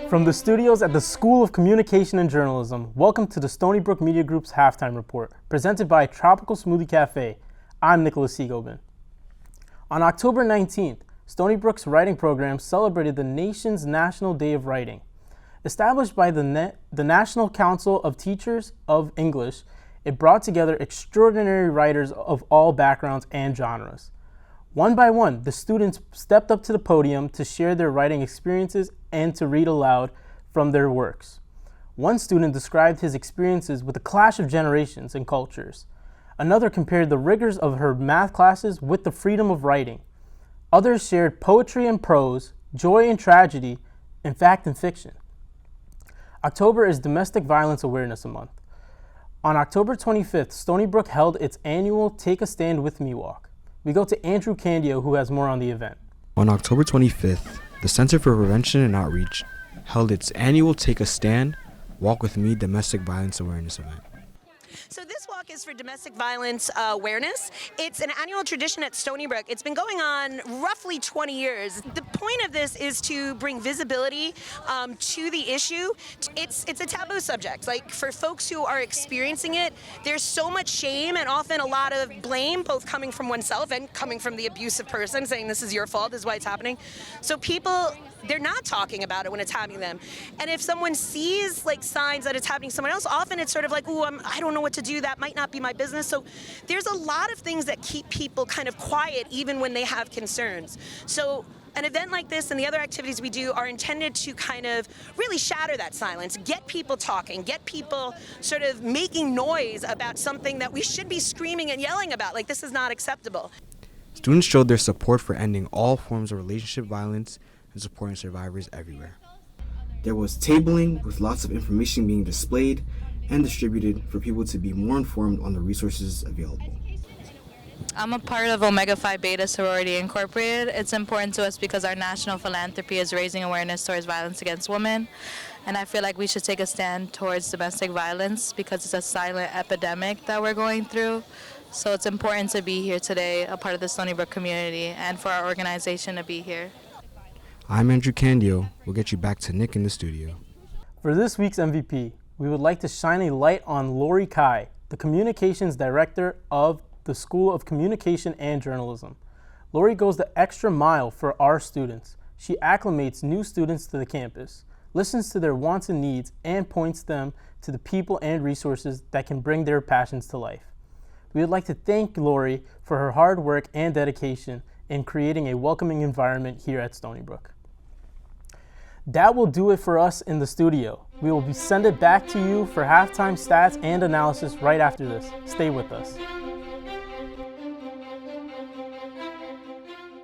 From the studios at the School of Communication and Journalism, welcome to the Stony Brook Media Group's Halftime Report, presented by Tropical Smoothie Cafe. I'm Nicholas Seagobin. On October 19th, Stony Brook's writing program celebrated the nation's National Day of Writing. Established by the National Council of Teachers of English, it brought together extraordinary writers of all backgrounds and genres. One by one, the students stepped up to the podium to share their writing experiences and to read aloud from their works. One student described his experiences with the clash of generations and cultures. Another compared the rigors of her math classes with the freedom of writing. Others shared poetry and prose, joy and tragedy, and fact and fiction. October is Domestic Violence Awareness Month. On October 25th, Stony Brook held its annual Take a Stand With Me walk. We go to Andrew Candio, who has more on the event. On October 25th, the Center for Prevention and Outreach held its annual Take a Stand, Walk With Me Domestic Violence Awareness event. So this walk is for domestic violence awareness. It's an annual tradition at Stony Brook. It's been going on roughly 20 years. The point of this is to bring visibility to the issue. It's a taboo subject. Like, for folks who are experiencing it, there's so much shame and often a lot of blame, both coming from oneself and coming from the abusive person, saying this is your fault, this is why it's happening. So people, they're not talking about it when it's happening to them. And if someone sees like signs that it's happening to someone else, often it's sort of like, ooh, I don't know what to do, that might not be my business. So there's a lot of things that keep people kind of quiet even when they have concerns. So an event like this and the other activities we do are intended to kind of really shatter that silence, get people talking, get people sort of making noise about something that we should be screaming and yelling about, like this is not acceptable. Students showed their support for ending all forms of relationship violence and supporting survivors everywhere. There was tabling with lots of information being displayed and distributed for people to be more informed on the resources available. I'm a part of Omega Phi Beta Sorority Incorporated. It's important to us because our national philanthropy is raising awareness towards violence against women. And I feel like we should take a stand towards domestic violence because it's a silent epidemic that we're going through. So it's important to be here today, a part of the Stony Brook community, and for our organization to be here. I'm Andrew Candio. We'll get you back to Nick in the studio. For this week's MVP, we would like to shine a light on Lori Kai, the Communications Director of the School of Communication and Journalism. Lori goes the extra mile for our students. She acclimates new students to the campus, listens to their wants and needs, and points them to the people and resources that can bring their passions to life. We would like to thank Lori for her hard work and dedication in creating a welcoming environment here at Stony Brook. That will do it for us in the studio. We will send it back to you for halftime stats and analysis right after this. Stay with us.